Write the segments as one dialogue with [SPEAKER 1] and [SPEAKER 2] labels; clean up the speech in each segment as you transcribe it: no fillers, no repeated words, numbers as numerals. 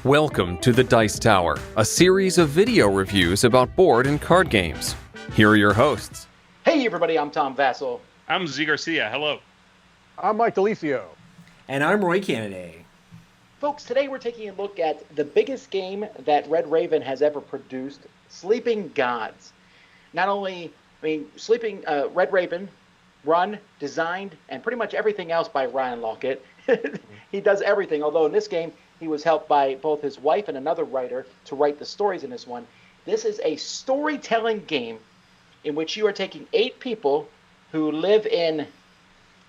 [SPEAKER 1] Welcome to the Dice Tower, a series of video reviews about board and card games. Here are your hosts.
[SPEAKER 2] Hey everybody, I'm Tom Vassell.
[SPEAKER 3] I'm Z Garcia. Hello.
[SPEAKER 4] I'm Mike DeLisio.
[SPEAKER 5] And I'm Roy Kennedy.
[SPEAKER 2] Folks, today we're taking a look at the biggest game that Red Raven has ever produced, Sleeping Gods. Not only, Red Raven, run, designed, and pretty much everything else by Ryan Laukat. He does everything, although in this game, he was helped by both his wife and another writer to write the stories in this one. This is a storytelling game in which you are taking 8 people who live in,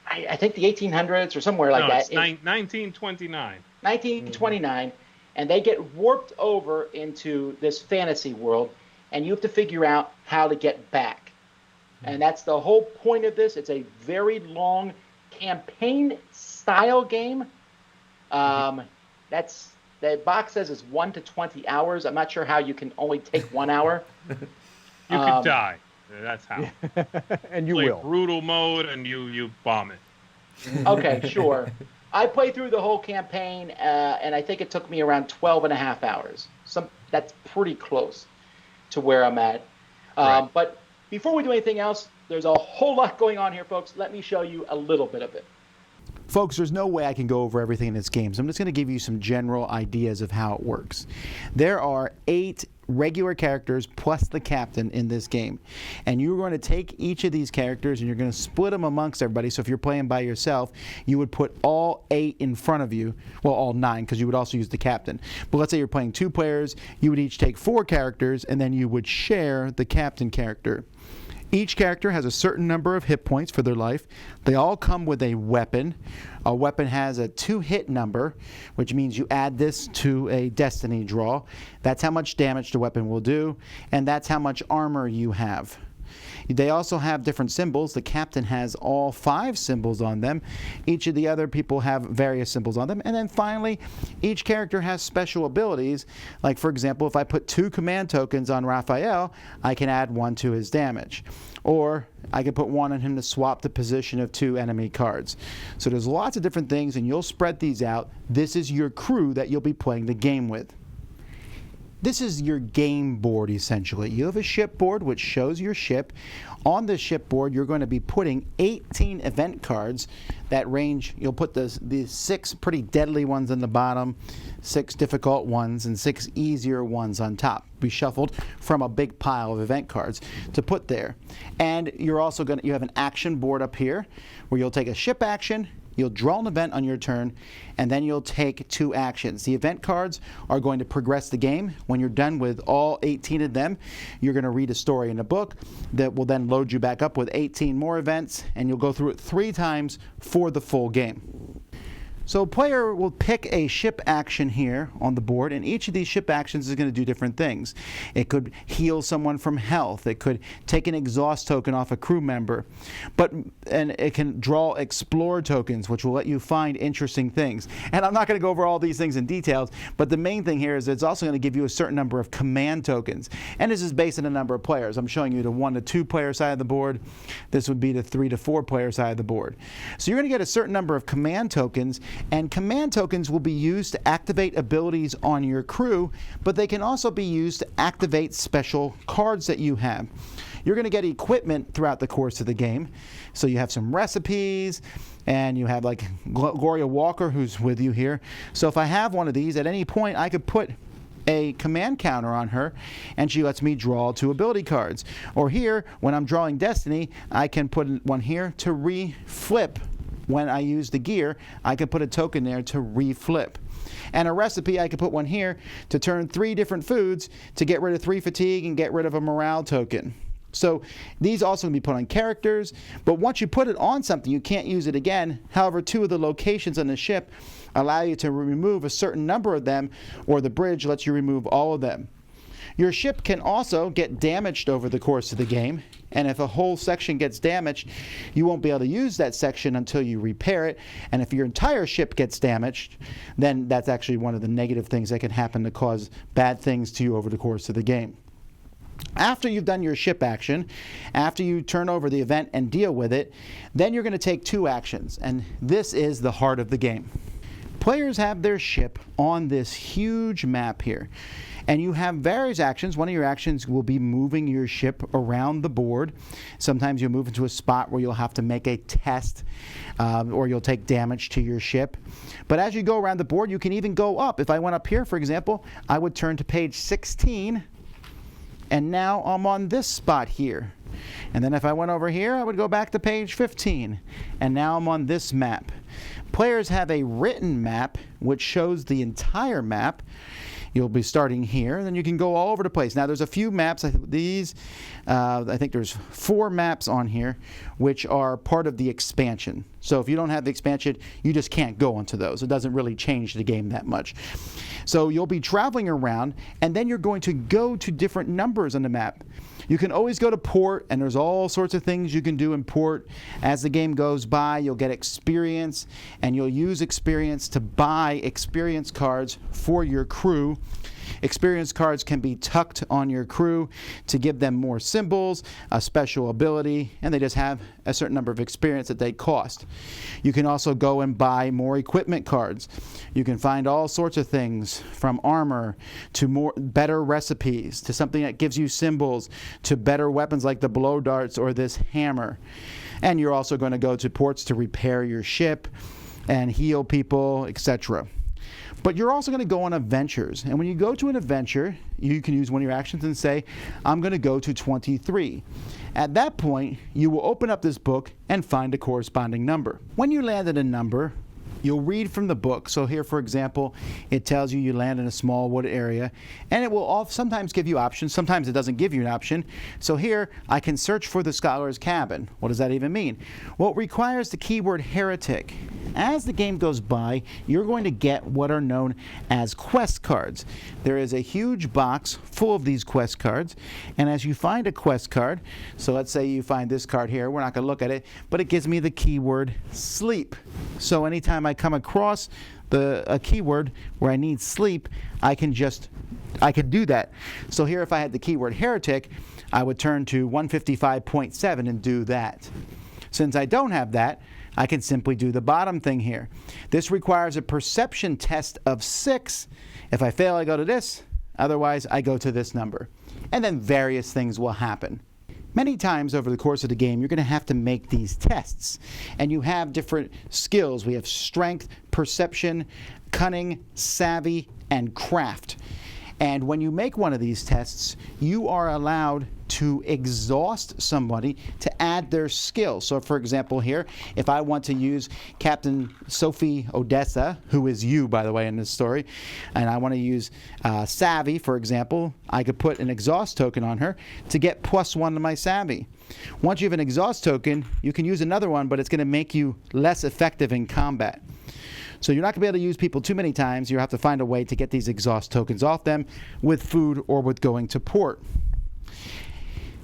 [SPEAKER 2] I think, the 1800s or somewhere like that.
[SPEAKER 3] It's 1929.
[SPEAKER 2] 1929, and they get warped over into this fantasy world, and you have to figure out how to get back. And that's the whole point of this. It's a very long campaign-style game. That's the box says it's 1 to 20 hours. I'm not sure how you can only take 1 hour.
[SPEAKER 3] You could die. That's how.
[SPEAKER 4] And you
[SPEAKER 3] play
[SPEAKER 4] will.
[SPEAKER 3] Brutal mode, and you bomb it.
[SPEAKER 2] Okay, sure. I played through the whole campaign, and I think it took me around 12 and a half hours. That's pretty close to where I'm at.
[SPEAKER 3] Right.
[SPEAKER 2] But before we do anything else, there's a whole lot going on here, folks. Let me show you a little bit of it.
[SPEAKER 6] Folks, there's no way I can go over everything in this game, so I'm just going to give you some general ideas of how it works. There are 8 regular characters plus the captain in this game, and you're going to take each of these characters and you're going to split them amongst everybody. So if you're playing by yourself, you would put all 8 in front of you, well, all 9, because you would also use the captain. But let's say you're playing 2 players, you would each take 4 characters, and then you would share the captain character. Each character has a certain number of hit points for their life. They all come with a weapon. A weapon has a 2-hit number, which means you add this to a destiny draw. That's how much damage the weapon will do, and that's how much armor you have. They also have different symbols. The captain has all 5 symbols on them. Each of the other people have various symbols on them. And then finally, each character has special abilities. Like, for example, if I put 2 command tokens on Raphael, I can add 1 to his damage. Or I can put 1 on him to swap the position of 2 enemy cards. So there's lots of different things, and you'll spread these out. This is your crew that you'll be playing the game with. This is your game board, essentially. You have a ship board which shows your ship. On the ship board, you're going to be putting 18 event cards that range. You'll put the 6 pretty deadly ones on the bottom, 6 difficult ones, and 6 easier ones on top. Be shuffled from a big pile of event cards to put there. And you're also you have an action board up here where you'll take a ship action. You'll draw an event on your turn, and then you'll take 2 actions. The event cards are going to progress the game. When you're done with all 18 of them, you're going to read a story in a book that will then load you back up with 18 more events, and you'll go through it 3 times for the full game. So a player will pick a ship action here on the board, and each of these ship actions is going to do different things. It could heal someone from health. It could take an exhaust token off a crew member. And it can draw explore tokens, which will let you find interesting things. And I'm not going to go over all these things in details, but the main thing here is it's also going to give you a certain number of command tokens. And this is based on the number of players. I'm showing you the 1 to 2 player side of the board. This would be the 3 to 4 player side of the board. So you're going to get a certain number of command tokens, and command tokens will be used to activate abilities on your crew, but they can also be used to activate special cards that you have. You're going to get equipment throughout the course of the game. So you have some recipes, and you have like Gloria Walker, who's with you here. So if I have one of these, at any point I could put a command counter on her, and she lets me draw 2 ability cards. Or here, when I'm drawing Destiny, I can put one here to re-flip. When I use the gear, I can put a token there to re-flip. And a recipe, I could put one here to turn 3 different foods to get rid of 3 fatigue and get rid of a morale token. So these also can be put on characters, but once you put it on something, you can't use it again. However, 2 of the locations on the ship allow you to remove a certain number of them, or the bridge lets you remove all of them. Your ship can also get damaged over the course of the game, and if a whole section gets damaged, you won't be able to use that section until you repair it. And if your entire ship gets damaged, then that's actually one of the negative things that can happen to cause bad things to you over the course of the game. After you've done your ship action, after you turn over the event and deal with it, then you're going to take 2 actions, and this is the heart of the game. Players have their ship on this huge map here. And you have various actions. One of your actions will be moving your ship around the board. Sometimes you'll move into a spot where you'll have to make a test or you'll take damage to your ship. But as you go around the board, you can even go up. If I went up here, for example, I would turn to page 16, and now I'm on this spot here. And then if I went over here, I would go back to page 15, and now I'm on this map. Players have a written map which shows the entire map. You'll be starting here, and then you can go all over the place. Now, there's a few maps. I think there's 4 maps on here, which are part of the expansion. So if you don't have the expansion, you just can't go onto those. It doesn't really change the game that much. So you'll be traveling around, and then you're going to go to different numbers on the map. You can always go to port, and there's all sorts of things you can do in port. As the game goes by, you'll get experience, and you'll use experience to buy experience cards for your crew. Experience cards can be tucked on your crew to give them more symbols, a special ability, and they just have a certain number of experience that they cost. You can also go and buy more equipment cards. You can find all sorts of things, from armor to better recipes to something that gives you symbols to better weapons like the blow darts or this hammer. And you're also going to go to ports to repair your ship and heal people, etc. But you're also going to go on adventures. And when you go to an adventure, you can use one of your actions and say, I'm going to go to 23. At that point, you will open up this book and find a corresponding number. When you land at a number, you'll read from the book. So here, for example, it tells you land in a small wood area, and it will sometimes give you options. Sometimes it doesn't give you an option. So here, I can search for the scholar's cabin. What does that even mean? Well, it requires the keyword heretic. As the game goes by, you're going to get what are known as quest cards. There is a huge box full of these quest cards, and as you find a quest card, so let's say you find this card here, we're not going to look at it, but it gives me the keyword sleep. So anytime I come across a keyword where I need sleep, I can do that. So here, if I had the keyword heretic, I would turn to 155.7 and do that. Since I don't have that, I can simply do the bottom thing here. This requires a perception test of 6. If I fail, I go to this. Otherwise, I go to this number. And then various things will happen. Many times over the course of the game, you're going to have to make these tests. And you have different skills. We have strength, perception, cunning, savvy, and craft. And when you make one of these tests, you are allowed to exhaust somebody to add their skill. So for example here, if I want to use Captain Sophie Odessa, who is you, by the way, in this story, and I want to use Savvy, for example, I could put an exhaust token on her to get +1 to my Savvy. Once you have an exhaust token, you can use another one, but it's going to make you less effective in combat. So you're not going to be able to use people too many times. You have to find a way to get these exhaust tokens off them with food or with going to port.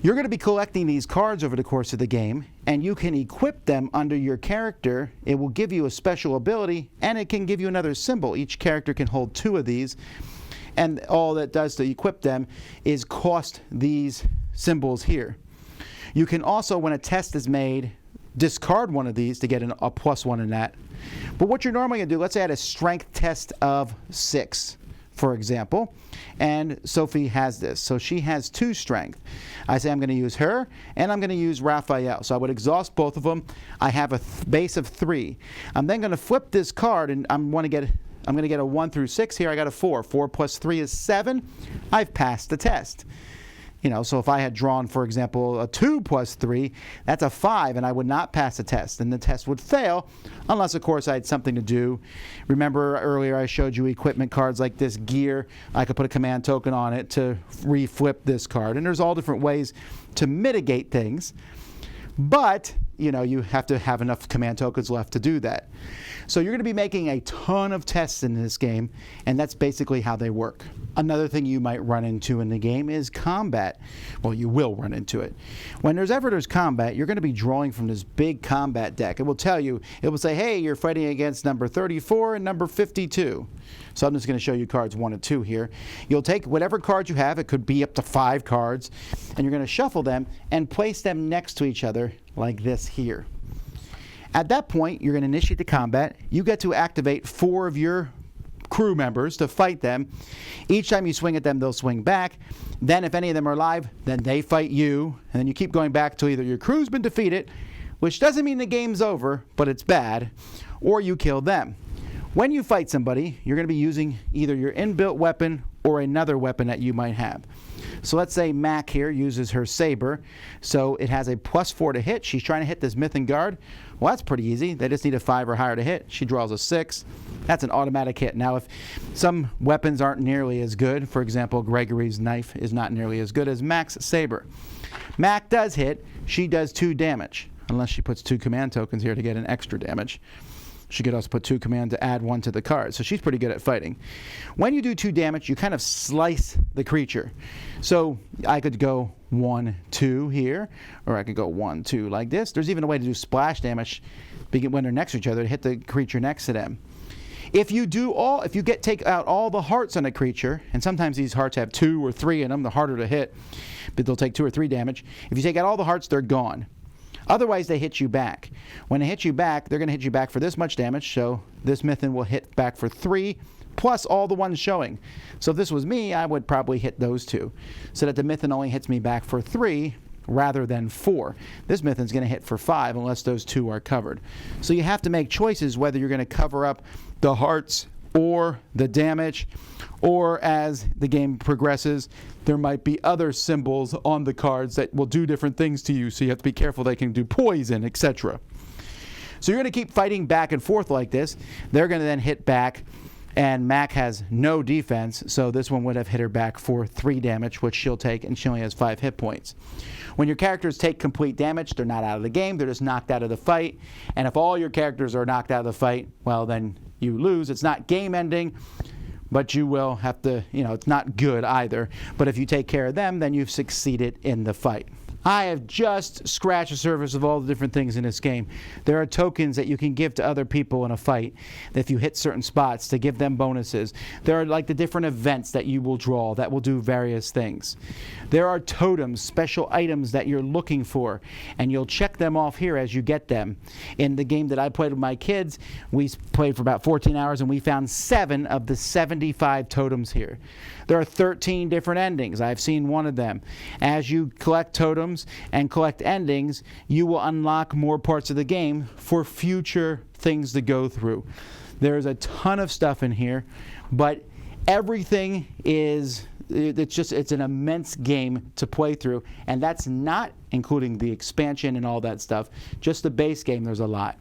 [SPEAKER 6] You're going to be collecting these cards over the course of the game, and you can equip them under your character. It will give you a special ability, and it can give you another symbol. Each character can hold 2 of these, and all that does to equip them is cost these symbols here. You can also, when a test is made, discard one of these to get a +1 in that. But what you're normally going to do, let's say I had a strength test of 6, for example, and Sophie has this. So she has 2 strength. I say I'm going to use her, and I'm going to use Raphael. So I would exhaust both of them. I have a base of 3. I'm then going to flip this card, and I'm going to get a 1 through 6 here. I got a 4. 4 plus 3 is 7. I've passed the test. So if I had drawn, for example, a 2 plus 3, that's a 5, and I would not pass the test. And the test would fail, unless, of course, I had something to do. Remember earlier I showed you equipment cards like this gear. I could put a command token on it to reflip this card. And there's all different ways to mitigate things. But, you have to have enough command tokens left to do that. So you're going to be making a ton of tests in this game, and that's basically how they work. Another thing you might run into in the game is combat. Well, you will run into it. When there's combat, you're going to be drawing from this big combat deck. It will tell you, it will say, hey, you're fighting against number 34 and number 52. So I'm just going to show you cards 1 and 2 here. You'll take whatever cards you have, it could be up to 5 cards, and you're going to shuffle them and place them next to each other like this here. At that point, you're going to initiate the combat. You get to activate 4 of your crew members to fight them. Each time you swing at them, they'll swing back. Then if any of them are alive, then they fight you. And then you keep going back till either your crew's been defeated, which doesn't mean the game's over, but it's bad, or you kill them. When you fight somebody, you're going to be using either your inbuilt weapon or another weapon that you might have. So let's say Mac here uses her saber. So it has a +4 to hit. She's trying to hit this Myth and Guard. Well, that's pretty easy. They just need a 5 or higher to hit. She draws a 6. That's an automatic hit. Now, if some weapons aren't nearly as good, for example, Gregory's knife is not nearly as good as Mac's saber. Mac does hit. She does 2 damage, unless she puts 2 command tokens here to get an extra damage. She could also put 2 command to add 1 to the card. So she's pretty good at fighting. When you do 2 damage, you kind of slice the creature. So I could go 1, 2 here, or I could go 1, 2 like this. There's even a way to do splash damage when they're next to each other to hit the creature next to them. If you take out all the hearts on a creature, and sometimes these hearts have 2 or 3 in them, they're harder to hit, but they'll take 2 or 3 damage. If you take out all the hearts, they're gone. Otherwise, they hit you back. When they hit you back, they're going to hit you back for this much damage, so this Mythian will hit back for 3, plus all the ones showing. So if this was me, I would probably hit those 2, so that the Mythian only hits me back for 3 rather than 4. This Mythian's going to hit for 5 unless those 2 are covered. So you have to make choices whether you're going to cover up the hearts or the damage, or as the game progresses, there might be other symbols on the cards that will do different things to you, so you have to be careful. They can do poison, etc. So you're going to keep fighting back and forth like this. They're going to then hit back, and Mac has no defense, so this one would have hit her back for 3 damage, which she'll take, and she only has 5 hit points. When your characters take complete damage, they're not out of the game, they're just knocked out of the fight. And if all your characters are knocked out of the fight, well, then you lose. It's not game ending, but you will have to, it's not good either. But if you take care of them, then you've succeeded in the fight. I have just scratched the surface of all the different things in this game. There are tokens that you can give to other people in a fight if you hit certain spots to give them bonuses. There are like the different events that you will draw that will do various things. There are totems, special items that you're looking for, and you'll check them off here as you get them. In the game that I played with my kids, we played for about 14 hours and we found 7 of the 75 totems here. There are 13 different endings. I've seen one of them. As you collect totems and collect endings, you will unlock more parts of the game for future things to go through. There's a ton of stuff in here, but everything is, it's an immense game to play through, and that's not including the expansion and all that stuff. Just the base game, there's a lot.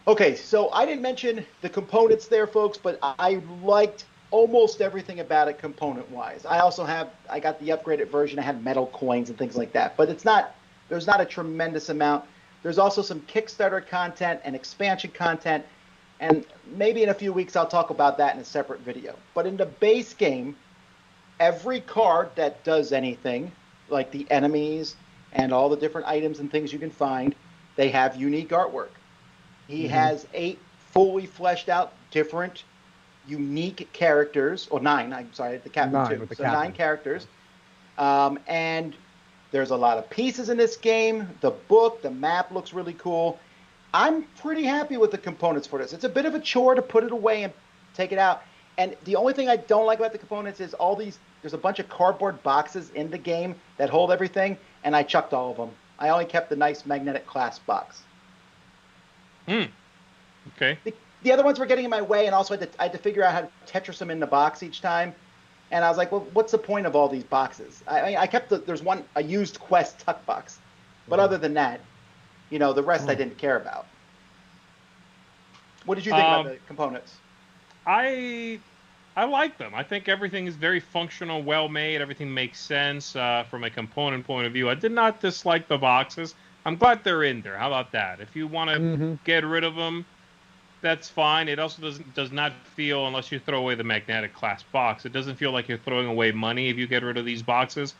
[SPEAKER 2] Okay, so I didn't mention the components there, folks, but I liked almost everything about it component-wise. I got the upgraded version. I had metal coins and things like that, but there's not a tremendous amount. There's also some Kickstarter content and expansion content, and maybe in a few weeks I'll talk about that in a separate video. But in the base game, every card that does anything, like the enemies and all the different items and things you can find, they have unique artwork. He has 8 fully fleshed out, different, unique characters, or 9, I'm sorry, the captain
[SPEAKER 4] 9
[SPEAKER 2] too.
[SPEAKER 4] with the
[SPEAKER 2] so
[SPEAKER 4] captain.
[SPEAKER 2] 9 characters. And there's a lot of pieces in this game. The book, the map looks really cool. I'm pretty happy with the components for this. It's a bit of a chore to put it away and take it out. And the only thing I don't like about the components is there's a bunch of cardboard boxes in the game that hold everything, and I chucked all of them. I only kept the nice magnetic clasp box.
[SPEAKER 3] Okay.
[SPEAKER 2] The other ones were getting in my way, and also I had to figure out how to Tetris them in the box each time. And I was like, well, what's the point of all these boxes? I kept there's a used Quest tuck box. But other than that, the rest I didn't care about. What did you think about the components?
[SPEAKER 3] I like them. I think everything is very functional, well made. Everything makes sense from a component point of view. I did not dislike the boxes. I'm glad they're in there. How about that? If you want to get rid of them, that's fine. It also does not feel, unless you throw away the magnetic clasp box, it doesn't feel like you're throwing away money if you get rid of these boxes.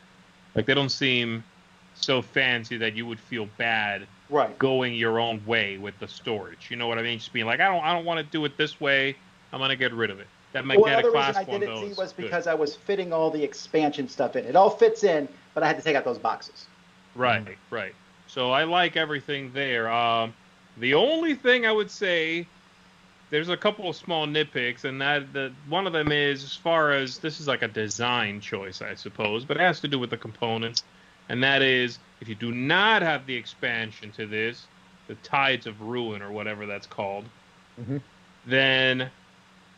[SPEAKER 3] Like, they don't seem so fancy that you would feel bad going your own way with the storage. You know what I mean? Just being like, I don't want to do it this way. I'm going to get rid of it. That
[SPEAKER 2] Well,
[SPEAKER 3] magnetic
[SPEAKER 2] another reason
[SPEAKER 3] clasp
[SPEAKER 2] I
[SPEAKER 3] one,
[SPEAKER 2] didn't
[SPEAKER 3] though,
[SPEAKER 2] see
[SPEAKER 3] is
[SPEAKER 2] was
[SPEAKER 3] good.
[SPEAKER 2] because I was fitting all the expansion stuff in. It all fits in, but I had to take out those boxes.
[SPEAKER 3] Right, right. So I like everything there. The only thing I would say, there's a couple of small nitpicks, and one of them is, as far as this is like a design choice, I suppose, but it has to do with the components, and that is, if you do not have the expansion to this, the Tides of Ruin or whatever that's called,
[SPEAKER 4] Mhm.
[SPEAKER 3] then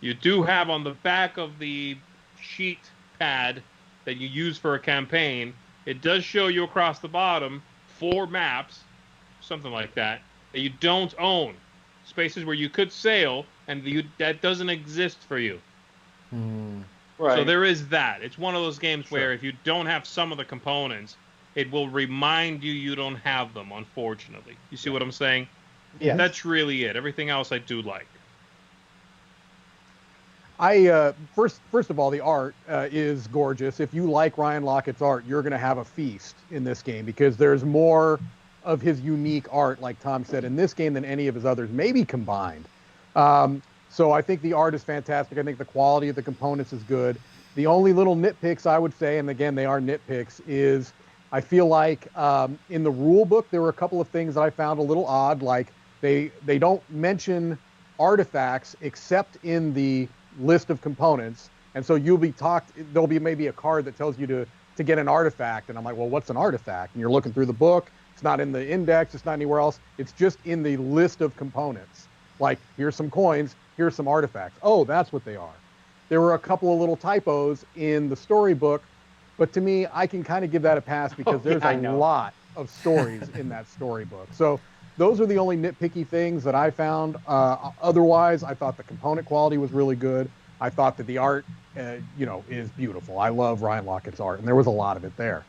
[SPEAKER 3] you do have on the back of the sheet pad that you use for a campaign, it does show you across the bottom 4 maps, something like that, that you don't own. Spaces where you could sail, and that doesn't exist for you.
[SPEAKER 2] Right.
[SPEAKER 3] So there is that. It's one of those games
[SPEAKER 4] Sure.
[SPEAKER 3] where if you don't have some of the components, it will remind you don't have them, unfortunately. You see what I'm saying?
[SPEAKER 2] Yes.
[SPEAKER 3] That's really it. Everything else I do like.
[SPEAKER 4] First of all, the art is gorgeous. If you like Ryan Laukat's art, you're going to have a feast in this game because there's more of his unique art, like Tom said, in this game than any of his others, maybe combined. So I think the art is fantastic. I think the quality of the components is good. The only little nitpicks I would say, and again, they are nitpicks, is I feel like in the rule book, there were a couple of things that I found a little odd, like they don't mention artifacts except in the list of components, and so there'll be maybe a card that tells you to get an artifact, and I'm like, well, what's an artifact? And you're looking through the book, it's not in the index, it's not anywhere else, it's just in the list of components. Like, here's some coins, here's some artifacts. Oh, that's what they are. There were a couple of little typos in the storybook, but to me, I can kind of give that a pass because there's a lot of stories in that storybook. So those are the only nitpicky things that I found. Otherwise, I thought the component quality was really good. I thought that the art, is beautiful. I love Ryan Laukat's art, and there was a lot of it there.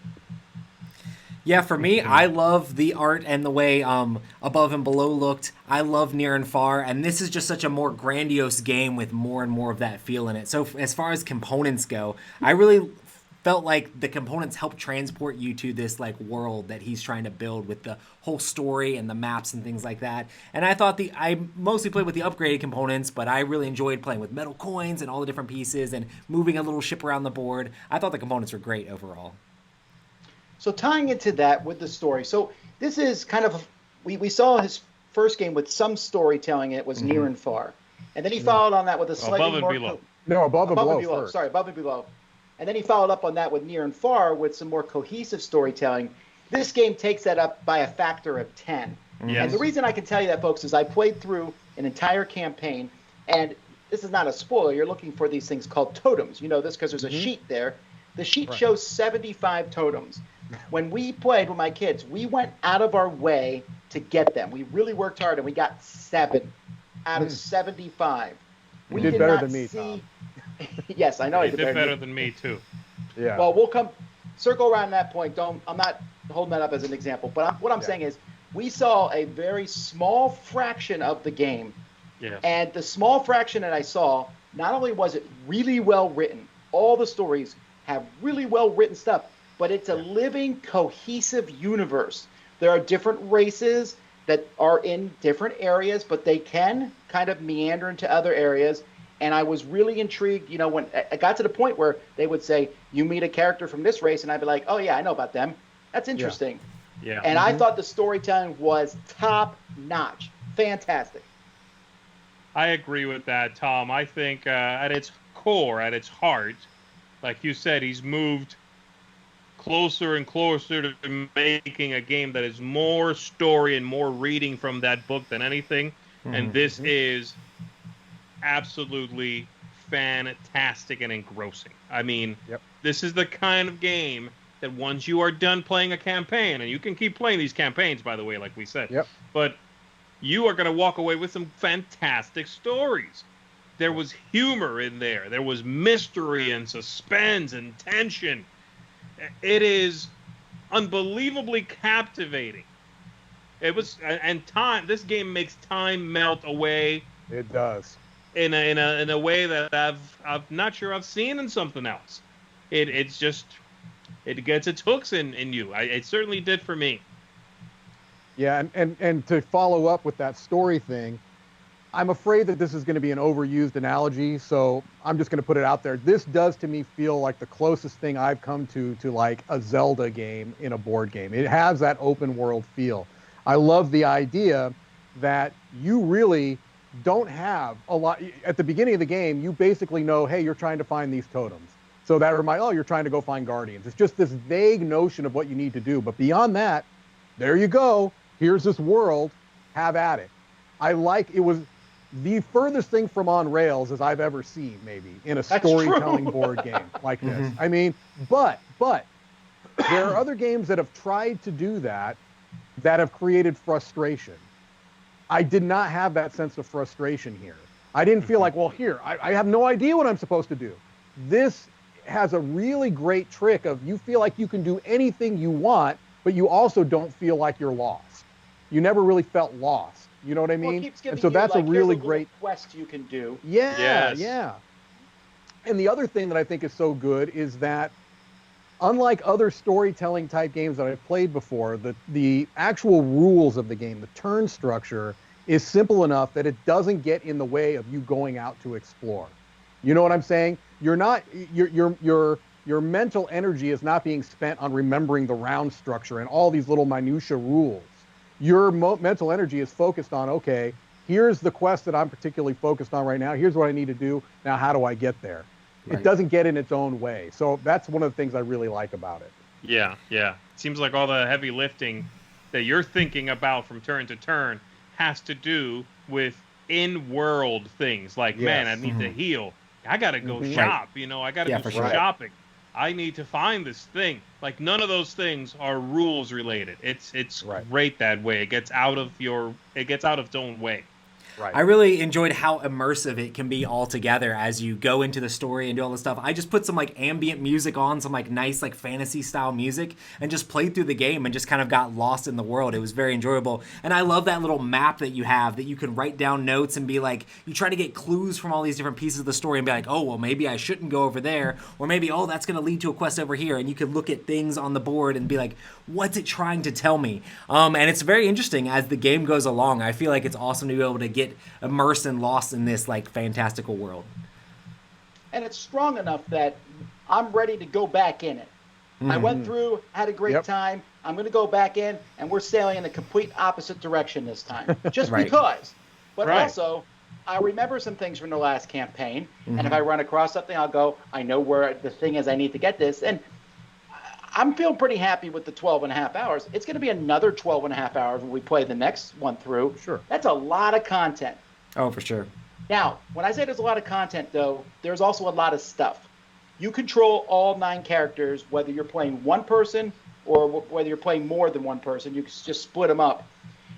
[SPEAKER 5] Yeah, for me, I love the art and the way above and below looked. I love near and far, and this is just such a more grandiose game with more and more of that feel in it. So as far as components go, I really felt like the components help transport you to this like world that he's trying to build with the whole story and the maps and things like that. And I thought I mostly played with the upgraded components, but I really enjoyed playing with metal coins and all the different pieces and moving a little ship around the board. I thought the components were great overall.
[SPEAKER 2] So tying into that with the story, so this is kind of we saw his first game with some storytelling. It was near and far, and then he followed on that with a slightly
[SPEAKER 3] Above and
[SPEAKER 2] more
[SPEAKER 3] below.
[SPEAKER 4] No, above and below first.
[SPEAKER 2] Sorry, above and below, and then he followed up on that with near and far with some more cohesive storytelling. This game takes that up by a factor of 10.
[SPEAKER 3] Yes.
[SPEAKER 2] And the reason I can tell you that, folks, is I played through an entire campaign, and this is not a spoiler. You're looking for these things called totems. You know this because there's a sheet there. The sheet shows 75 totems. When we played with my kids, we went out of our way to get them. We really worked hard, and we got 7 out of 75.
[SPEAKER 4] You did better than me, Tom.
[SPEAKER 2] Yes, I know I
[SPEAKER 3] You
[SPEAKER 2] did
[SPEAKER 3] did better
[SPEAKER 2] than
[SPEAKER 3] than me, too.
[SPEAKER 4] Yeah.
[SPEAKER 2] Well, we'll circle around that point. I'm not holding that up as an example, but what I'm saying is we saw a very small fraction of the game.
[SPEAKER 3] Yes.
[SPEAKER 2] And the small fraction that I saw, not only was it really well written, all the stories have really well written stuff, but it's a living, cohesive universe. There are different races that are in different areas, but they can kind of meander into other areas. And I was really intrigued, when I got to the point where they would say, you meet a character from this race, and I'd be like, oh, yeah, I know about them. That's interesting.
[SPEAKER 3] Yeah.
[SPEAKER 2] And I thought the storytelling was top-notch. Fantastic.
[SPEAKER 3] I agree with that, Tom. I think at its core, at its heart, like you said, he's moved closer and closer to making a game that is more story and more reading from that book than anything. And this is absolutely fantastic and engrossing. I mean, this is the kind of game that once you are done playing a campaign, and you can keep playing these campaigns, by the way, like we said, but you are going to walk away with some fantastic stories. There was humor in there. There was mystery and suspense and tension. It is unbelievably captivating. It was, and time. This game makes time melt away.
[SPEAKER 4] It does.
[SPEAKER 3] In a way that I'm not sure I've seen in something else. It's just, it gets its hooks in you. It certainly did for me.
[SPEAKER 4] Yeah, and to follow up with that story thing, I'm afraid that this is going to be an overused analogy, so I'm just going to put it out there. This does to me feel like the closest thing I've come to like a Zelda game in a board game. It has that open world feel. I love the idea that you really don't have a lot. At the beginning of the game, you basically know, hey, you're trying to find these totems. So that reminds, oh, you're trying to go find guardians. It's just this vague notion of what you need to do. But beyond that, there you go. Here's this world. Have at it. It was the furthest thing from on rails as I've ever seen, maybe, in a storytelling board game like this. I mean, but there are other games that have tried to do that have created frustration. I did not have that sense of frustration here. I didn't feel like, well, here, I have no idea what I'm supposed to do. This has a really great trick of you feel like you can do anything you want, but you also don't feel like you're lost. You never really felt lost. You know what I mean?
[SPEAKER 2] And
[SPEAKER 4] so that's
[SPEAKER 2] like,
[SPEAKER 4] a really great
[SPEAKER 2] quest you can do.
[SPEAKER 4] Yeah,
[SPEAKER 3] yes.
[SPEAKER 4] yeah. And the other thing that I think is so good is that unlike other storytelling type games that I've played before, the actual rules of the game, the turn structure, is simple enough that it doesn't get in the way of you going out to explore. You know what I'm saying? You're not your mental energy is not being spent on remembering the round structure and all these little minutia rules. Your mental energy is focused on, okay, here's the quest that I'm particularly focused on right now. Here's what I need to do. Now, how do I get there? Right. It doesn't get in its own way. So that's one of the things I really like about it.
[SPEAKER 3] Yeah, yeah. It seems like all the heavy lifting that you're thinking about from turn to turn has to do with in-world things. Like, man, I need to heal. I got to go shop. You know, I got to do some shopping. I need to find this thing. Like, none of those things are rules related. It's great that way. It gets out of its own way.
[SPEAKER 5] Right. I really enjoyed how immersive it can be all together as you go into the story and do all this stuff. I just put some like ambient music on, some like nice like fantasy style music, and just played through the game and just kind of got lost in the world. It was very enjoyable. And I love that little map that you have that you can write down notes and be like, you try to get clues from all these different pieces of the story and be like, oh, well, maybe I shouldn't go over there. Or maybe, oh, that's going to lead to a quest over here. And you can look at things on the board and be like, what's it trying to tell me? And it's very interesting as the game goes along. I feel like it's awesome to be able to get immersed and lost in this like fantastical world.
[SPEAKER 2] And it's strong enough that I'm ready to go back in it. I went through, had a great time. I'm going to go back in, and we're sailing in the complete opposite direction this time. Just because. But also, I remember some things from the last campaign, and if I run across something, I'll go, I know where the thing is, I need to get this. And I'm feeling pretty happy with the 12 and a half hours. It's going to be another 12 and a half hours when we play the next one through.
[SPEAKER 4] Sure.
[SPEAKER 2] That's a lot of content.
[SPEAKER 5] Oh, for sure.
[SPEAKER 2] Now, when I say there's a lot of content, though, there's also a lot of stuff. You control all 9 characters, whether you're playing one person or whether you're playing more than one person. You can just split them up.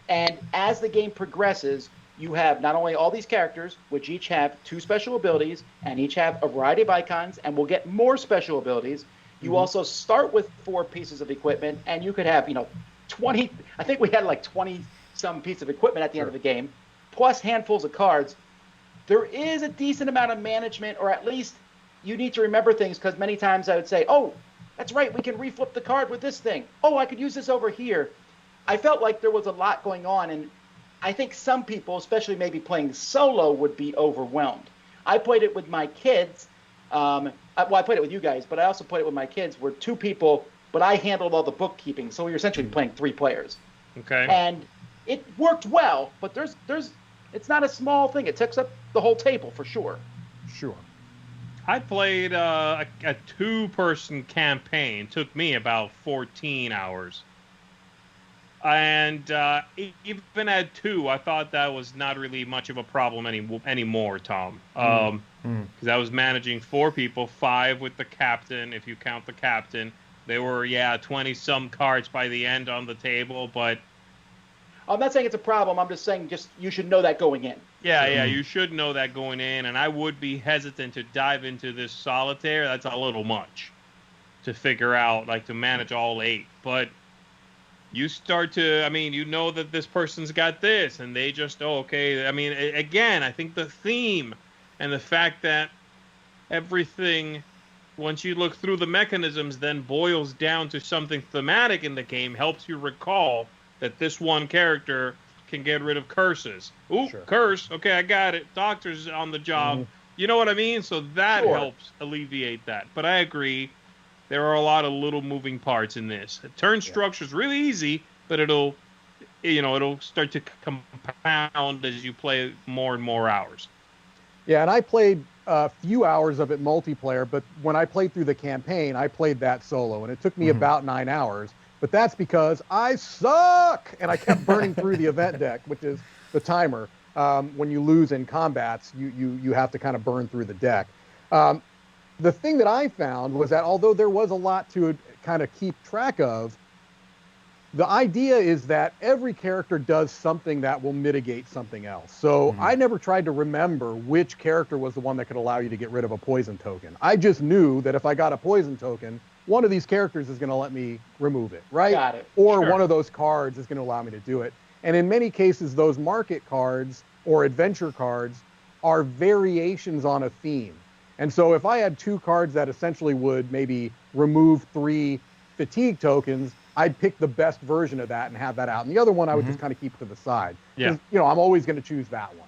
[SPEAKER 2] And as the game progresses, you have not only all these characters, which each have 2 special abilities and each have a variety of icons and will get more special abilities. You also start with 4 pieces of equipment, and you could have, 20. I think we had like 20-some pieces of equipment at the end of the game, plus handfuls of cards. There is a decent amount of management, or at least you need to remember things, because many times I would say, oh, that's right, we can reflip the card with this thing. Oh, I could use this over here. I felt like there was a lot going on, and I think some people, especially maybe playing solo, would be overwhelmed. I played it with my kids. I played it with you guys, but I also played it with my kids. We're 2 people, but I handled all the bookkeeping, so we were essentially playing 3 players.
[SPEAKER 3] Okay.
[SPEAKER 2] And it worked well, but it's not a small thing. It takes up the whole table for sure.
[SPEAKER 4] Sure.
[SPEAKER 3] I played a 2-person campaign. It took me about 14 hours. And even at 2, I thought that was not really much of a problem anymore, Tom. Because I was managing 4 people, 5 with the captain, if you count the captain. They were, 20-some cards by the end on the table, but...
[SPEAKER 2] I'm not saying it's a problem. I'm just saying you should know that going in.
[SPEAKER 3] Yeah, you should know that going in, and I would be hesitant to dive into this solitaire. That's a little much to figure out, like to manage all 8. But you start to, you know that this person's got this, and they just, okay. Again, I think the theme and the fact that everything, once you look through the mechanisms, then boils down to something thematic in the game, helps you recall that this one character can get rid of curses. Ooh,
[SPEAKER 4] Sure.
[SPEAKER 3] curse. Okay, I got it. Doctor's on the job.
[SPEAKER 4] Mm-hmm.
[SPEAKER 3] You know what I mean? So that
[SPEAKER 2] Sure.
[SPEAKER 3] helps alleviate that. But I agree. There are a lot of little moving parts in this. Turn structure's really easy, but it'll start to compound as you play more and more hours.
[SPEAKER 4] Yeah, and I played a few hours of it multiplayer, but when I played through the campaign, I played that solo, and it took me about 9 hours. But that's because I suck, and I kept burning through the event deck, which is the timer. When you lose in combats, you have to kind of burn through the deck. The thing that I found was that although there was a lot to kind of keep track of, the idea is that every character does something that will mitigate something else. So I never tried to remember which character was the one that could allow you to get rid of a poison token. I just knew that if I got a poison token, one of these characters is going to let me remove it, right?
[SPEAKER 2] Got it.
[SPEAKER 4] Or
[SPEAKER 3] Sure.
[SPEAKER 4] one of those cards is going to allow me to do it. And in many cases, those market cards or adventure cards are variations on a theme. And so if I had 2 cards that essentially would maybe remove 3 fatigue tokens, I'd pick the best version of that and have that out. And the other one I would just kind of keep to the side.
[SPEAKER 3] Yeah.
[SPEAKER 4] 'Cause, I'm always going to choose that one.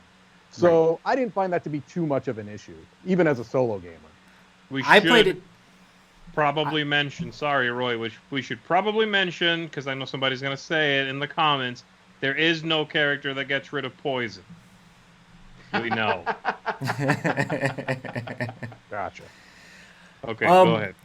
[SPEAKER 4] So I didn't find that to be too much of an issue, even as a solo gamer.
[SPEAKER 5] I played it.
[SPEAKER 3] Probably mention, sorry, Roy, which we should probably mention, because I know somebody's going to say it in the comments, there is no character that gets rid of poison. We know.
[SPEAKER 4] Gotcha.
[SPEAKER 3] Okay, go ahead.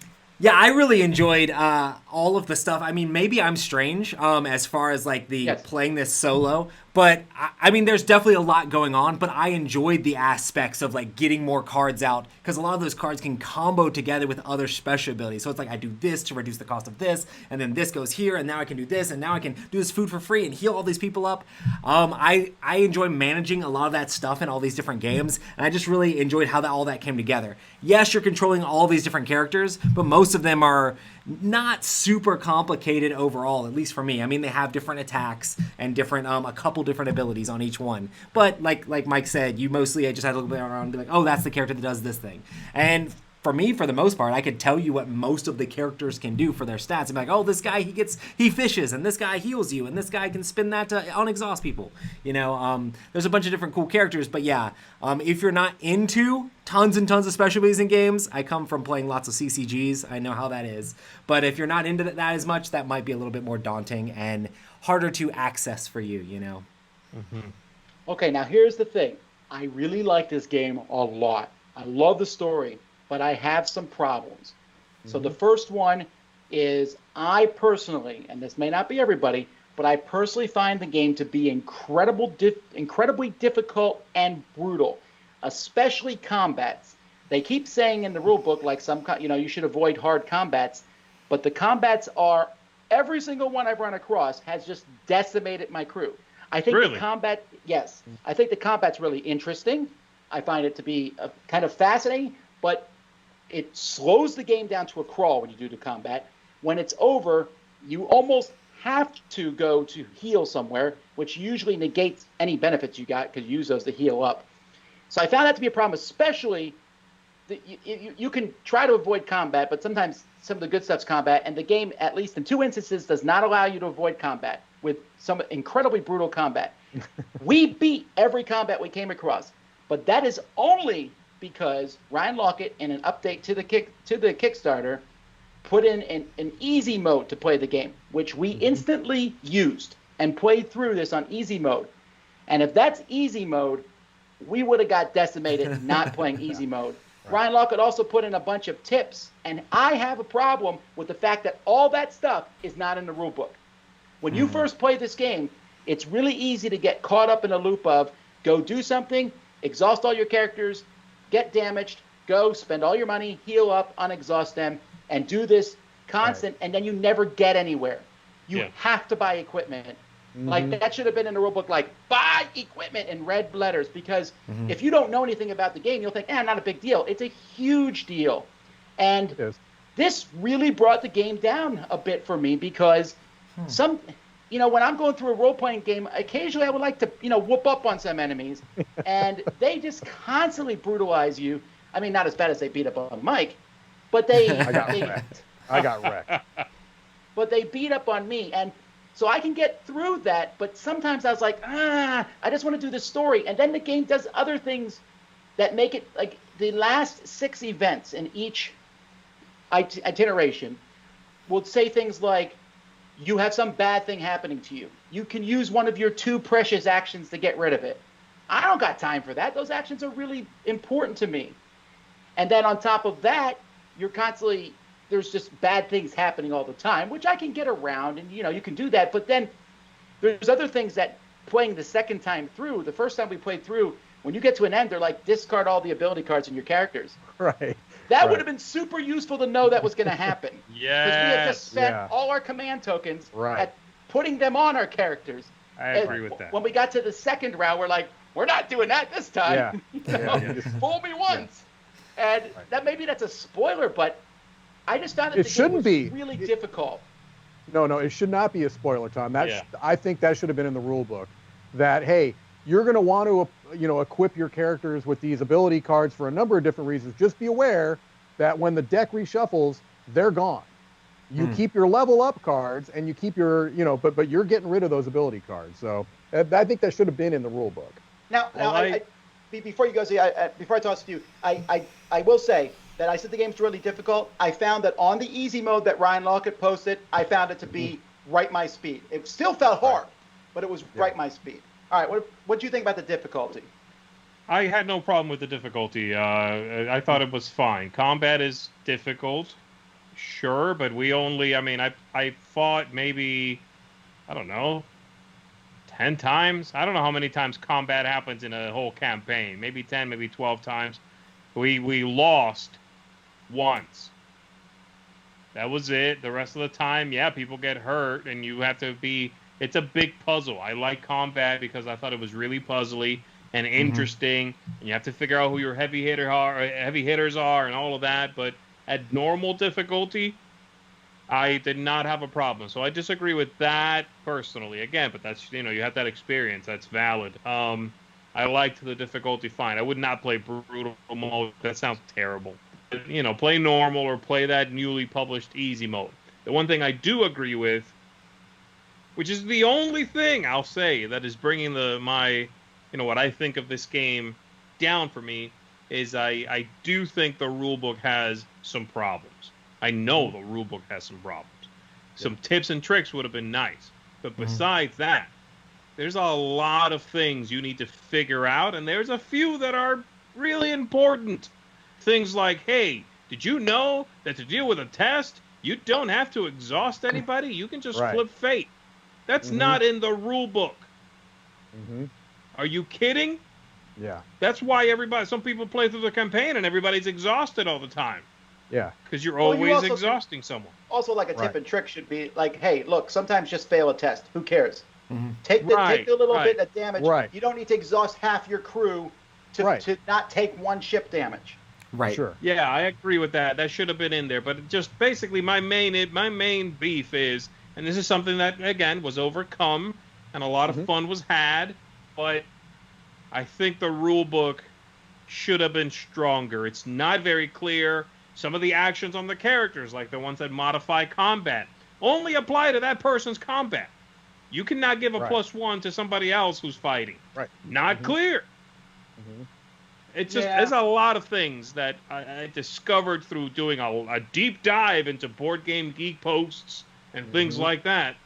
[SPEAKER 5] Yeah, I really enjoyed all of the stuff. I mean, maybe I'm strange as far as like the playing this solo, but I mean, there's definitely a lot going on. But I enjoyed the aspects of like getting more cards out because a lot of those cards can combo together with other special abilities. So it's like I do this to reduce the cost of this, and then this goes here, and now I can do this, and now I can do this food for free and heal all these people up. I enjoy managing a lot of that stuff in all these different games, and I just really enjoyed how all that came together. Yes, you're controlling all these different characters, but most of them are not super complicated overall, at least for me. I mean, they have different attacks and different a couple different abilities on each one. But like Mike said, you mostly just had to look around and be like, oh, that's the character that does this thing. And for me, for the most part, I could tell you what most of the characters can do for their stats. I'm like, oh, this guy, he fishes, and this guy heals you, and this guy can spin that to unexhaust people. There's a bunch of different cool characters, but yeah, if you're not into tons and tons of special abilities in games, I come from playing lots of CCGs, I know how that is, but if you're not into that as much, that might be a little bit more daunting and harder to access for you,
[SPEAKER 2] Okay, now here's the thing. I really like this game a lot. I love the story, but I have some problems. So the first one is I personally, and this may not be everybody, but I personally find the game to be incredibly difficult and brutal, especially combats. They keep saying in the rule book, like you should avoid hard combats, but the combats are, every single one I've run across has just decimated my crew. I think
[SPEAKER 3] Really?
[SPEAKER 2] the combat, yes, I think the combat's really interesting. I find it to be kind of fascinating, but it slows the game down to a crawl when you do the combat. When it's over, you almost have to go to heal somewhere, which usually negates any benefits you got because you use those to heal up. So I found that to be a problem, especially you can try to avoid combat, but sometimes some of the good stuff's combat, and the game, at least in 2 instances, does not allow you to avoid combat with some incredibly brutal combat. We beat every combat we came across, but that is only because Ryan Laukat, in an update to the Kickstarter, put in an easy mode to play the game, which we instantly used and played through this on easy mode. And if that's easy mode, we would have got decimated not playing easy mode. Ryan Laukat also put in a bunch of tips, and I have a problem with the fact that all that stuff is not in the rule book. When you first play this game, it's really easy to get caught up in a loop of go do something, exhaust all your characters, get damaged, go spend all your money, heal up, unexhaust them, and do this constant, and then you never get anywhere. You have to buy equipment. Like, that should have been in the rulebook, like, buy equipment in red letters, because if you don't know anything about the game, you'll think, not a big deal. It's a huge deal. And this really brought the game down a bit for me, because when I'm going through a role-playing game, occasionally I would like to, whoop up on some enemies, and they just constantly brutalize you. I mean, not as bad as they beat up on Mike, but
[SPEAKER 4] I got wrecked.
[SPEAKER 2] But they beat up on me, and So I can get through that, but sometimes I was like, I just want to do the story. And then the game does other things that make it like the last 6 events in each iteration will say things like, you have some bad thing happening to you. You can use one of your 2 precious actions to get rid of it. I don't got time for that. Those actions are really important to me. And then on top of that, you're constantly, there's just bad things happening all the time, which I can get around, and you can do that. But then there's other things that playing the second time through, the first time we played through, when you get to an end, they're like, discard all the ability cards in your characters.
[SPEAKER 4] Right.
[SPEAKER 2] That would have been super useful to know that was going to happen.
[SPEAKER 3] Yes.
[SPEAKER 2] Because we had just spent all our command tokens at putting them on our characters.
[SPEAKER 3] I agree with that.
[SPEAKER 2] When we got to the second round, we're like, we're not doing that this time. Fool me once. And that maybe that's a spoiler, but I just found that
[SPEAKER 4] it shouldn't be
[SPEAKER 2] really difficult.
[SPEAKER 4] No, it should not be a spoiler, Tom. I think that should have been in the rule book. That, hey, you're going to want to, equip your characters with these ability cards for a number of different reasons. Just be aware that when the deck reshuffles, they're gone. You keep your level up cards, and you keep your, but you're getting rid of those ability cards. So I think that should have been in the rule book.
[SPEAKER 2] Now, before you go, before I toss to you, I will say that I said the game's really difficult. I found that on the easy mode that Ryan Laukat posted, I found it to be right my speed. It still felt hard, but it was right my speed. All right, what do you think about the difficulty?
[SPEAKER 3] I had no problem with the difficulty. I thought it was fine. Combat is difficult, sure, but I fought maybe, I don't know, 10 times. I don't know how many times combat happens in a whole campaign. Maybe 10, maybe 12 times. We lost once. That was it. The rest of the time, people get hurt, and you have to be... It's a big puzzle. I like combat because I thought it was really puzzly and interesting, and you have to figure out who your heavy hitters are and all of that. But at normal difficulty, I did not have a problem. So I disagree with that personally. Again, but that's you have that experience. That's valid. I liked the difficulty fine. I would not play brutal mode. That sounds terrible. But, play normal or play that newly published easy mode. The one thing I do agree with, which is the only thing I'll say that is bringing what I think of this game down for me, is I do think the rulebook has some problems. I know the rulebook has some problems. Some tips and tricks would have been nice. But besides that, there's a lot of things you need to figure out, and there's a few that are really important. Things like, hey, did you know that to deal with a test, you don't have to exhaust anybody? You can just flip fate. That's not in the rule book. Are you kidding?
[SPEAKER 4] Yeah.
[SPEAKER 3] That's why some people play through the campaign and everybody's exhausted all the time.
[SPEAKER 4] Yeah.
[SPEAKER 3] Because you're always exhausting someone.
[SPEAKER 2] Also, like a tip and trick should be like, hey, look, sometimes just fail a test. Who cares? Take the little bit of damage.
[SPEAKER 4] Right.
[SPEAKER 2] You don't need to exhaust half your crew to not take 1 ship damage.
[SPEAKER 5] Right.
[SPEAKER 4] Sure.
[SPEAKER 3] Yeah, I agree with that. That should have been in there. But it just basically my main beef is, and this is something that, again, was overcome and a lot of fun was had, but I think the rule book should have been stronger. It's not very clear. Some of the actions on the characters, like the ones that modify combat, only apply to that person's combat. You cannot give a +1 to somebody else who's fighting.
[SPEAKER 4] Right.
[SPEAKER 3] Not clear. It's just there's a lot of things that I discovered through doing a deep dive into Board Game Geek posts and things like that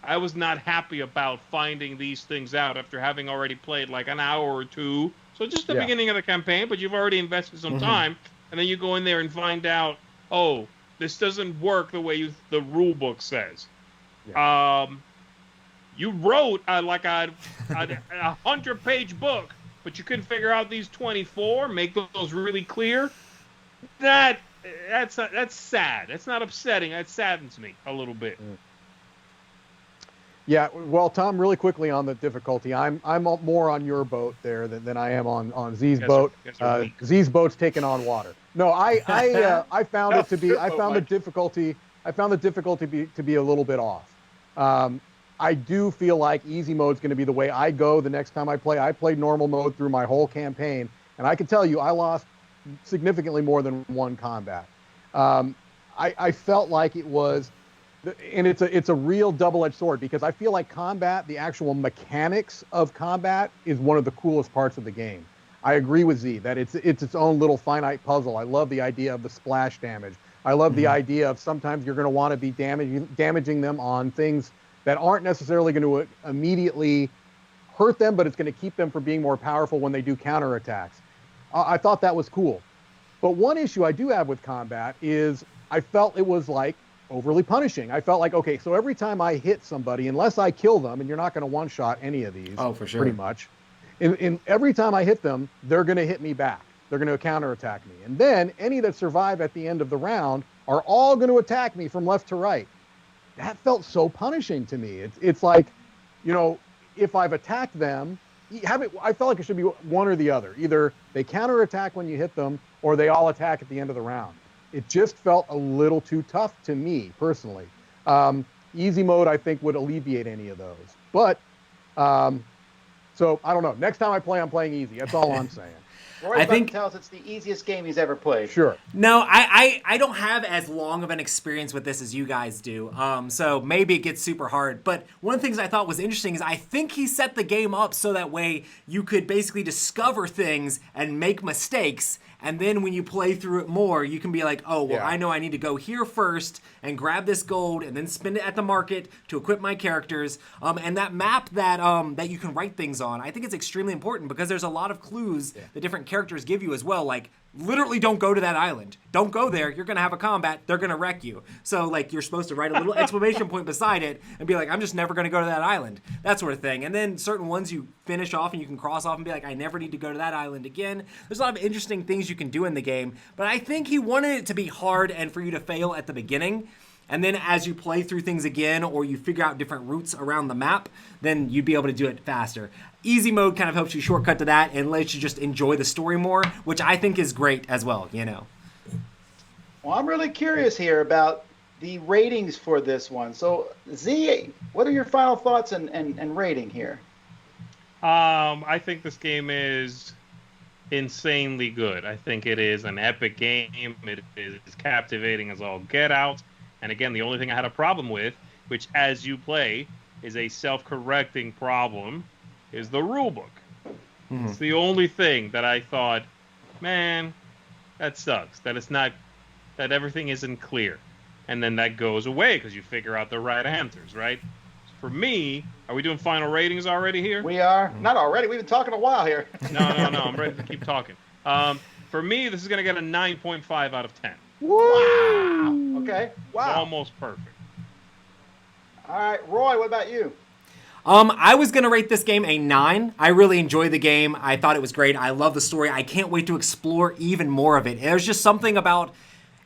[SPEAKER 3] I was not happy about finding these things out after having already played like an hour or two. So just the beginning of the campaign, but you've already invested some time, and then you go in there and find out, oh, this doesn't work the way the rule book says. Yeah. You wrote like a 100-page book, but you couldn't figure out these 24, make those really clear. That's sad. That's not upsetting. That saddens me a little bit.
[SPEAKER 4] Yeah, well, Tom, really quickly on the difficulty, I'm more on your boat there than I am on Z's boat. Z's boat's taking on water. No, I found it to be. I found the difficulty to be a little bit off. I do feel like easy mode's going to be the way I go the next time I play. I played normal mode through my whole campaign, and I can tell you I lost significantly more than 1 combat. I felt like it was and it's a real double-edged sword, because I feel like combat, the actual mechanics of combat, is one of the coolest parts of the game. I agree with Z that it's its own little finite puzzle. I love the idea of the splash damage. I love the idea of sometimes you're going to want to be damaging them on things that aren't necessarily going to immediately hurt them, but it's going to keep them from being more powerful when they do counterattacks. I thought that was cool. But one issue I do have with combat is I felt it was like overly punishing. I felt like, okay, so every time I hit somebody, unless I kill them, and you're not going to one-shot any of these,
[SPEAKER 5] for sure,
[SPEAKER 4] pretty much, in every time I hit them, they're going to hit me back. They're going to counterattack me. And then any that survive at the end of the round are all going to attack me from left to right. That felt so punishing to me. It's like, if I've attacked them, I felt like it should be one or the other. Either they counterattack when you hit them, or they all attack at the end of the round. It just felt a little too tough to me, personally. Easy mode, I think, would alleviate any of those. But, so, I don't know. Next time I play, I'm playing easy. That's all I'm saying.
[SPEAKER 2] Roy's about to tell us it's the easiest game he's ever played.
[SPEAKER 4] Sure.
[SPEAKER 5] No, I don't have as long of an experience with this as you guys do. So maybe it gets super hard. But one of the things I thought was interesting is I think he set the game up so that way you could basically discover things and make mistakes. And then when you play through it more, you can be like, oh, well, I know I need to go here first and grab this gold and then spend it at the market to equip my characters. And that map that you can write things on, I think it's extremely important because there's a lot of clues that different characters give you as well. Like, literally don't go to that island. Don't go there. You're going to have a combat. They're going to wreck you. So, like, you're supposed to write a little exclamation point beside it and be like, I'm just never going to go to that island. That sort of thing. And then certain ones you finish off and you can cross off and be like, I never need to go to that island again. There's a lot of interesting things you can do in the game. But I think he wanted it to be hard and for you to fail at the beginning. And then as you play through things again or you figure out different routes around the map, then you'd be able to do it faster. Easy mode kind of helps you shortcut to that and lets you just enjoy the story more, which I think is great as well, Well,
[SPEAKER 2] I'm really curious here about the ratings for this one. So, Z, what are your final thoughts and rating here?
[SPEAKER 3] I think this game is insanely good. I think it is an epic game. It is captivating as all get out. And again, the only thing I had a problem with, which as you play is a self-correcting problem, is the rulebook. Mm-hmm. It's the only thing that I thought, man, that sucks. That everything isn't clear. And then that goes away because you figure out the right answers, right? For me, are we doing final ratings already here?
[SPEAKER 2] We are. Not already. We've been talking a while here.
[SPEAKER 3] No. I'm ready to keep talking. For me, this is going to get a 9.5 out of 10.
[SPEAKER 2] Wow. Okay. Wow.
[SPEAKER 3] It's almost perfect.
[SPEAKER 2] All right, Roy, what about you?
[SPEAKER 5] I was going to rate this game a 9. I really enjoyed the game. I thought it was great. I love the story. I can't wait to explore even more of it. There's just something about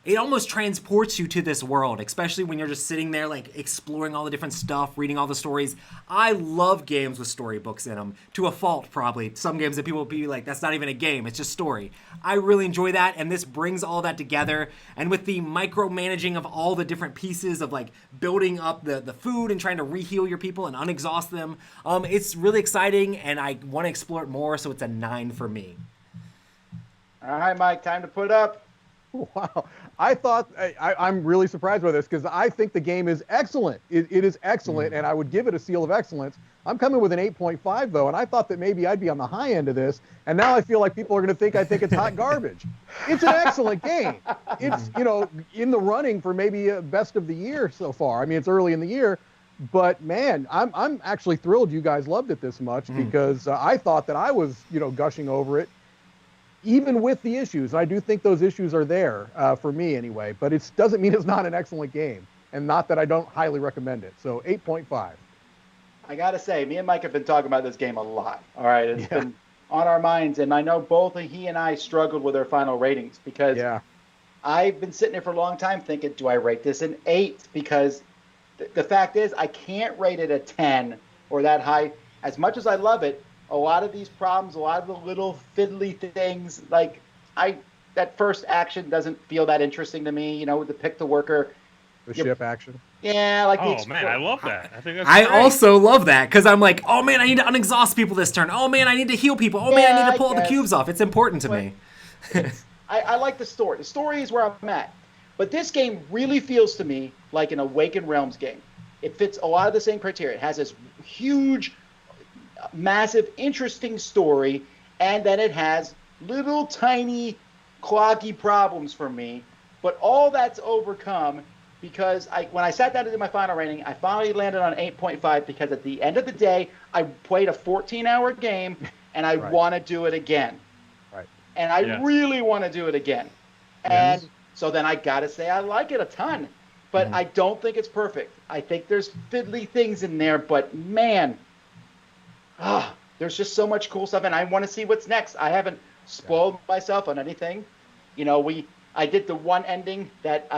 [SPEAKER 5] it almost transports you to this world, especially when you're just sitting there like exploring all the different stuff, reading all the stories. I love games with storybooks in them, to a fault probably. Some games that people will be like, that's not even a game, it's just story. I really enjoy that, and this brings all that together. And with the micromanaging of all the different pieces of like building up the food and trying to reheal your people and unexhaust them, it's really exciting, and I want to explore it more, so it's a 9 for me.
[SPEAKER 2] All right, Mike, time to put up.
[SPEAKER 4] Wow. I thought, I'm really surprised by this because I think the game is excellent. It is excellent, and I would give it a seal of excellence. I'm coming with an 8.5, though, and I thought that maybe I'd be on the high end of this, and now I feel like people are going to think I think it's hot garbage. It's an excellent game. It's, in the running for maybe a best of the year so far. I mean, it's early in the year, but, man, I'm actually thrilled you guys loved it this much because I thought that I was, gushing over it. Even with the issues, I do think those issues are there for me anyway, but it doesn't mean it's not an excellent game, and not that I don't highly recommend it. So 8.5.
[SPEAKER 2] I got to say, me and Mike have been talking about this game a lot. All right, it's been on our minds, and I know both he and I struggled with our final ratings because I've been sitting there for a long time thinking, do I rate this an 8? Because the fact is, I can't rate it a 10 or that high. As much as I love it, a lot of these problems, a lot of the little fiddly things, like that first action doesn't feel that interesting to me, with the pick the worker.
[SPEAKER 4] The ship action.
[SPEAKER 2] Yeah, like
[SPEAKER 3] oh man, I love that. I think that's
[SPEAKER 5] I
[SPEAKER 3] great.
[SPEAKER 5] also love that because I'm like, oh man, I need to unexhaust people this turn. Oh man, I need to heal people. Oh man, I need to pull all the cubes off. It's important to me.
[SPEAKER 2] I like the story. The story is where I'm at. But this game really feels to me like an Awakened Realms game. It fits a lot of the same criteria. It has this huge, massive, interesting story, and then it has little tiny, cloggy problems for me. But all that's overcome because when I sat down to do my final rating, I finally landed on 8.5 because at the end of the day, I played a 14-hour game, and I want to do it again.
[SPEAKER 4] Right.
[SPEAKER 2] And I really want to do it again. And so then I got to say I like it a ton. But I don't think it's perfect. I think there's fiddly things in there, but man, there's just so much cool stuff, and I want to see what's next. I haven't spoiled myself on anything. You know, I did the one ending that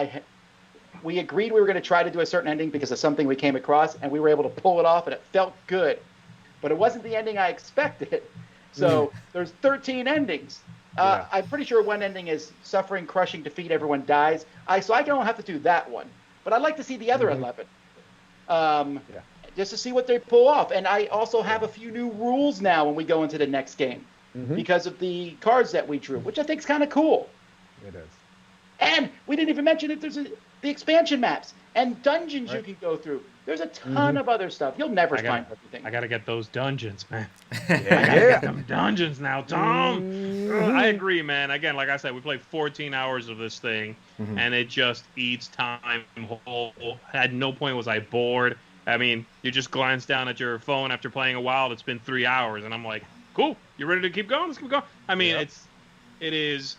[SPEAKER 2] we agreed we were going to try to do a certain ending because of something we came across, and we were able to pull it off, and it felt good. But it wasn't the ending I expected. So there's 13 endings. I'm pretty sure one ending is suffering, crushing, defeat, everyone dies. So I don't have to do that one. But I'd like to see the other 11, just to see what they pull off. And I also have a few new rules now when we go into the next game because of the cards that we drew, which I think is kind of cool.
[SPEAKER 4] It is.
[SPEAKER 2] And we didn't even mention that there's the expansion maps and dungeons you can go through. There's a ton of other stuff. You'll never find everything.
[SPEAKER 3] I got to get those dungeons, man.
[SPEAKER 4] Yeah.
[SPEAKER 3] I got to get them dungeons now, Tom. I agree, man. Again, like I said, we played 14 hours of this thing, and it just eats time whole. At no point was I bored. I mean, you just glance down at your phone after playing a while. It's been 3 hours, and I'm like, cool. You ready to keep going? Let's keep going. I mean, it is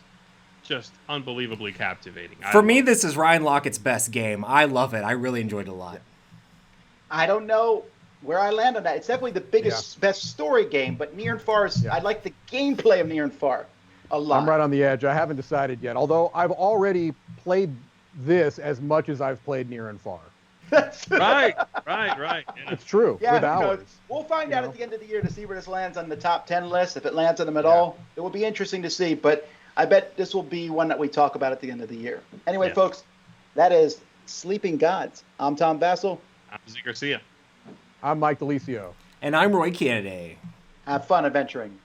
[SPEAKER 3] just unbelievably captivating.
[SPEAKER 5] For me, this is Ryan Laukat's best game. I love it. I really enjoyed it a lot.
[SPEAKER 2] I don't know where I land on that. It's definitely the biggest, best story game, but Near and Far is, I like the gameplay of Near and Far a lot.
[SPEAKER 4] I'm right on the edge. I haven't decided yet, although I've already played this as much as I've played Near and Far.
[SPEAKER 3] Right. Yeah.
[SPEAKER 4] It's true.
[SPEAKER 2] Yeah,
[SPEAKER 4] with hours.
[SPEAKER 2] We'll find out at the end of the year to see where this lands on the top 10 list. If it lands on them at all, it will be interesting to see. But I bet this will be one that we talk about at the end of the year. Anyway, folks, that is Sleeping Gods. I'm Tom Vassell.
[SPEAKER 3] I'm Z Garcia.
[SPEAKER 4] I'm Mike DeLisio.
[SPEAKER 5] And I'm Roy Kennedy.
[SPEAKER 2] Have fun adventuring.